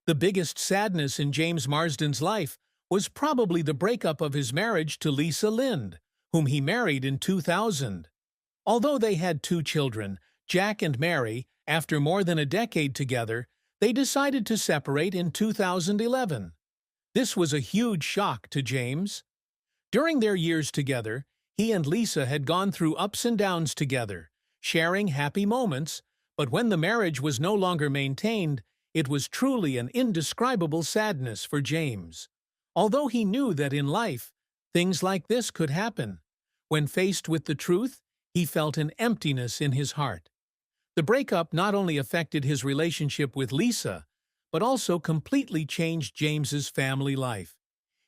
The biggest sadness in James Marsden's life was probably the breakup of his marriage to Lisa Lind, whom he married in 2000. Although they had two children, Jack and Mary, after more than a decade together, they decided to separate in 2011. This was a huge shock to James. During their years together, he and Lisa had gone through ups and downs together, sharing happy moments, but when the marriage was no longer maintained, it was truly an indescribable sadness for James. Although he knew that in life, things like this could happen, when faced with the truth, he felt an emptiness in his heart. The breakup not only affected his relationship with Lisa, but also completely changed James's family life.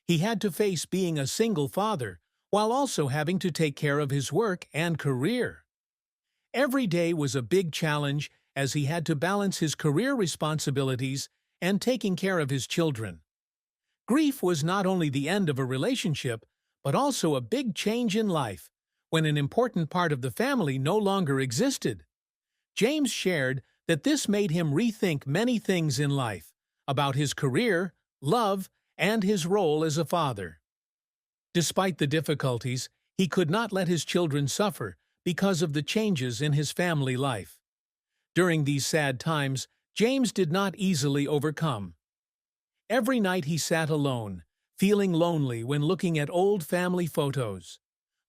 He had to face being a single father, while also having to take care of his work and career. Every day was a big challenge as he had to balance his career responsibilities and taking care of his children. Grief was not only the end of a relationship, but also a big change in life, when an important part of the family no longer existed. James shared that this made him rethink many things in life, about his career, love, and his role as a father. Despite the difficulties, he could not let his children suffer because of the changes in his family life. During these sad times, James did not easily overcome. Every night he sat alone, feeling lonely when looking at old family photos.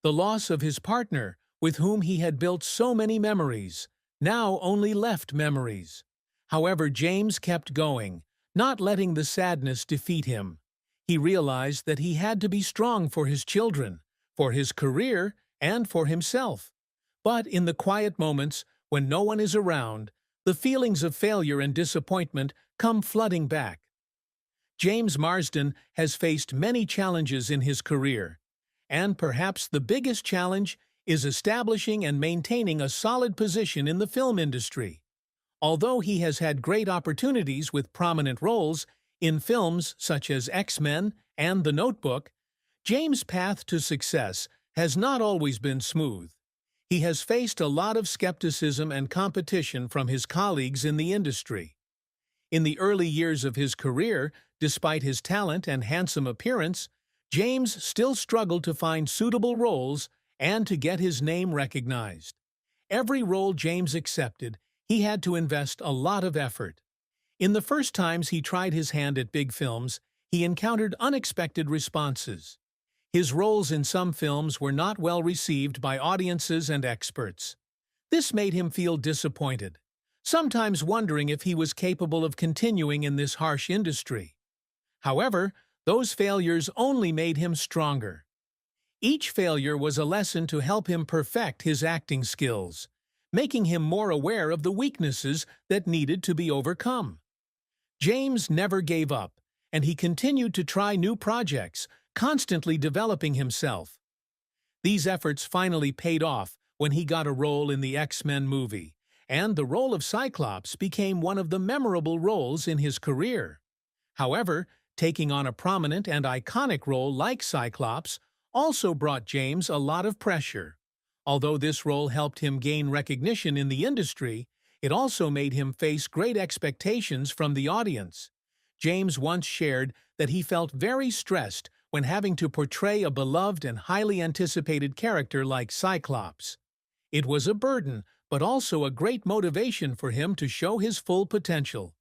The loss of his partner, with whom he had built so many memories, now only left memories. However, James kept going, not letting the sadness defeat him. He realized that he had to be strong for his children, for his career, and for himself. But in the quiet moments, when no one is around, the feelings of failure and disappointment come flooding back. James Marsden has faced many challenges in his career, and perhaps the biggest challenge is establishing and maintaining a solid position in the film industry. Although he has had great opportunities with prominent roles in films such as X-Men and The Notebook, James' path to success has not always been smooth. He has faced a lot of skepticism and competition from his colleagues in the industry. In the early years of his career, despite his talent and handsome appearance, James still struggled to find suitable roles and to get his name recognized. Every role James accepted, he had to invest a lot of effort. In the first times he tried his hand at big films, he encountered unexpected responses. His roles in some films were not well received by audiences and experts. This made him feel disappointed, sometimes wondering if he was capable of continuing in this harsh industry. However, those failures only made him stronger. Each failure was a lesson to help him perfect his acting skills, making him more aware of the weaknesses that needed to be overcome. James never gave up, and he continued to try new projects, constantly developing himself. These efforts finally paid off when he got a role in the X-Men movie, and the role of Cyclops became one of the memorable roles in his career. However, taking on a prominent and iconic role like Cyclops also brought James a lot of pressure. Although this role helped him gain recognition in the industry, it also made him face great expectations from the audience. James once shared that he felt very stressed when having to portray a beloved and highly anticipated character like Cyclops. It was a burden, but also a great motivation for him to show his full potential.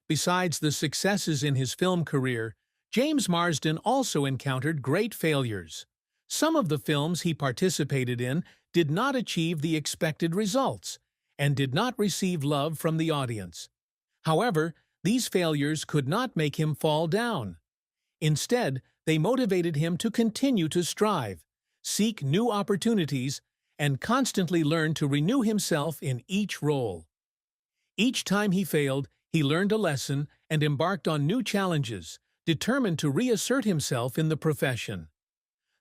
Besides the successes in his film career, James Marsden also encountered great failures. Some of the films he participated in did not achieve the expected results and did not receive love from the audience. However, these failures could not make him fall down. Instead, they motivated him to continue to strive, seek new opportunities, and constantly learn to renew himself in each role. Each time he failed, he learned a lesson and embarked on new challenges, determined to reassert himself in the profession.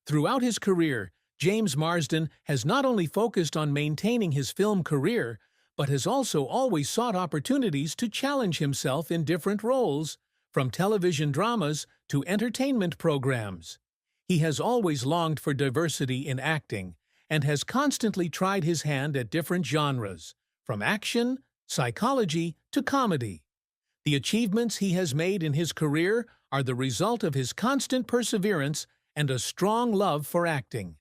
Throughout his career, James Marsden has not only focused on maintaining his film career, but has also always sought opportunities to challenge himself in different roles, from television dramas to entertainment programs. He has always longed for diversity in acting and has constantly tried his hand at different genres, from action, psychology to comedy. The achievements he has made in his career are the result of his constant perseverance and a strong love for acting.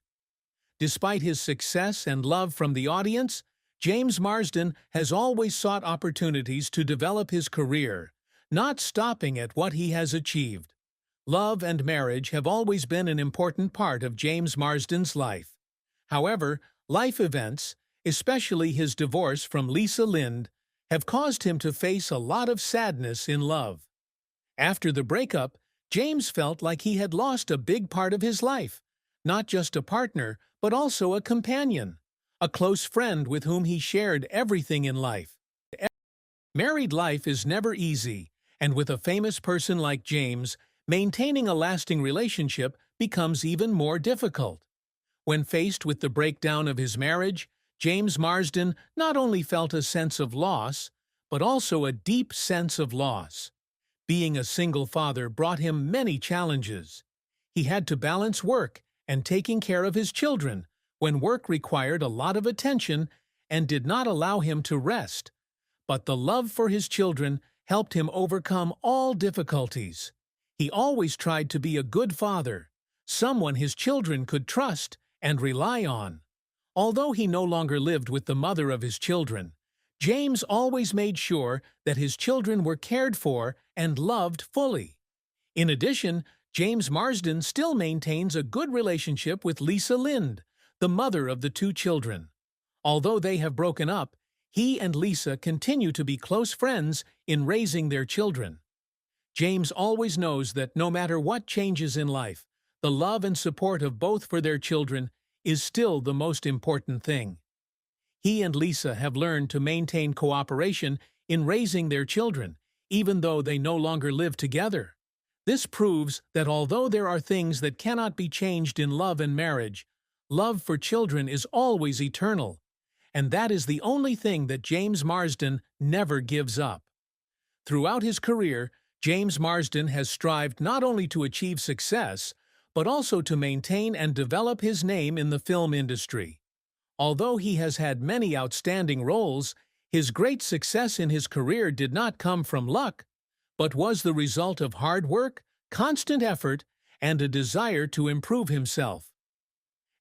Despite his success and love from the audience, James Marsden has always sought opportunities to develop his career, not stopping at what he has achieved. Love and marriage have always been an important part of James Marsden's life. However, life events, especially his divorce from Lisa Lind, have caused him to face a lot of sadness in love. After the breakup, James felt like he had lost a big part of his life, not just a partner, but also a companion, a close friend with whom he shared everything in life. Married life is never easy, and with a famous person like James, maintaining a lasting relationship becomes even more difficult. When faced with the breakdown of his marriage, James Marsden not only felt a sense of loss, but also a deep sense of loss. Being a single father brought him many challenges. He had to balance work and taking care of his children when work required a lot of attention and did not allow him to rest. But the love for his children helped him overcome all difficulties. He always tried to be a good father, someone his children could trust and rely on. Although he no longer lived with the mother of his children, James always made sure that his children were cared for and loved fully. In addition, James Marsden still maintains a good relationship with Lisa Lind, the mother of the two children. Although they have broken up, he and Lisa continue to be close friends in raising their children. James always knows that no matter what changes in life, the love and support of both for their children is still the most important thing. He and Lisa have learned to maintain cooperation in raising their children, even though they no longer live together. This proves that although there are things that cannot be changed in love and marriage, love for children is always eternal, and that is the only thing that James Marsden never gives up. Throughout his career, James Marsden has strived not only to achieve success, but also to maintain and develop his name in the film industry. Although he has had many outstanding roles, his great success in his career did not come from luck, but was the result of hard work, constant effort, and a desire to improve himself.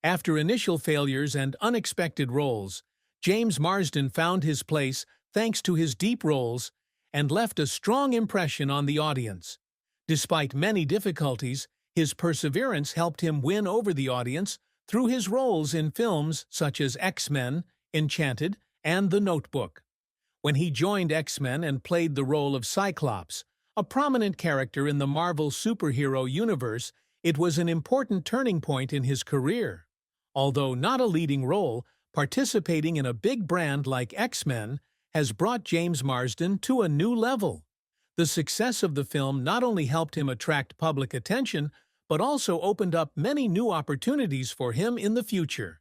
After initial failures and unexpected roles, James Marsden found his place thanks to his deep roles and left a strong impression on the audience. Despite many difficulties, his perseverance helped him win over the audience through his roles in films such as X-Men, Enchanted, and The Notebook. When he joined X-Men and played the role of Cyclops, a prominent character in the Marvel superhero universe, it was an important turning point in his career. Although not a leading role, participating in a big brand like X-Men has brought James Marsden to a new level. The success of the film not only helped him attract public attention, but also opened up many new opportunities for him in the future.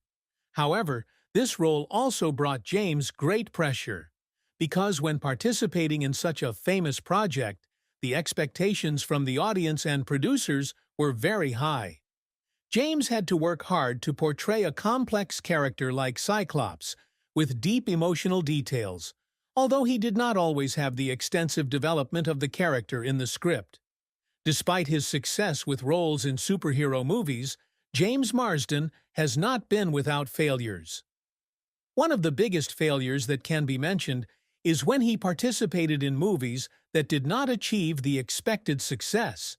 However, this role also brought James great pressure, because when participating in such a famous project, the expectations from the audience and producers were very high. James had to work hard to portray a complex character like Cyclops, with deep emotional details, although he did not always have the extensive development of the character in the script. Despite his success with roles in superhero movies, James Marsden has not been without failures. One of the biggest failures that can be mentioned is when he participated in movies that did not achieve the expected success.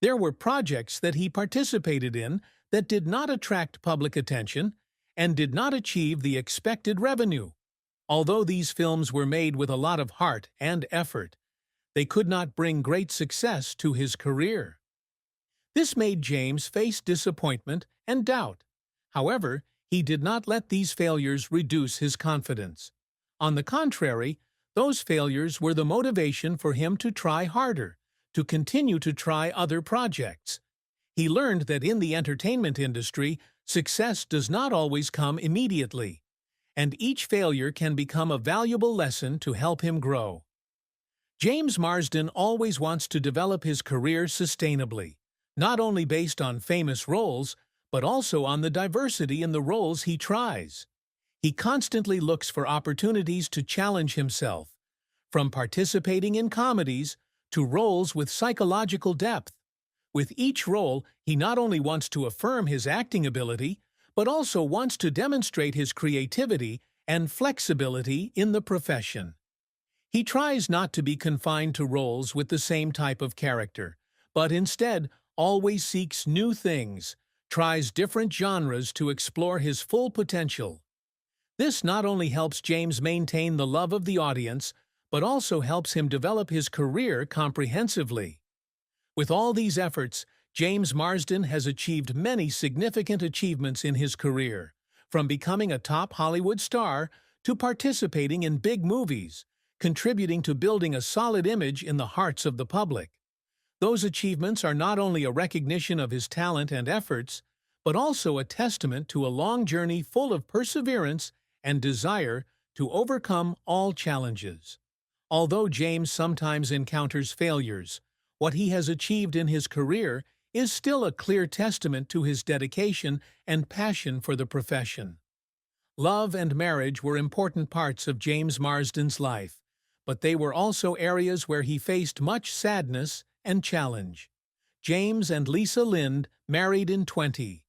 There were projects that he participated in that did not attract public attention and did not achieve the expected revenue. Although these films were made with a lot of heart and effort, they could not bring great success to his career. This made James face disappointment and doubt. However, he did not let these failures reduce his confidence. On the contrary, those failures were the motivation for him to try harder, to continue to try other projects. He learned that in the entertainment industry, success does not always come immediately, and each failure can become a valuable lesson to help him grow. James Marsden always wants to develop his career sustainably, not only based on famous roles, but also on the diversity in the roles he tries. He constantly looks for opportunities to challenge himself, from participating in comedies to roles with psychological depth. With each role, he not only wants to affirm his acting ability, but also wants to demonstrate his creativity and flexibility in the profession. He tries not to be confined to roles with the same type of character, but instead always seeks new things, tries different genres to explore his full potential. This not only helps James maintain the love of the audience, but also helps him develop his career comprehensively. With all these efforts, James Marsden has achieved many significant achievements in his career, from becoming a top Hollywood star to participating in big movies, contributing to building a solid image in the hearts of the public. Those achievements are not only a recognition of his talent and efforts, but also a testament to a long journey full of perseverance and desire to overcome all challenges. Although James sometimes encounters failures, what he has achieved in his career is still a clear testament to his dedication and passion for the profession. Love and marriage were important parts of James Marsden's life, but they were also areas where he faced much sadness and challenge. James and Lisa Lind married in 20.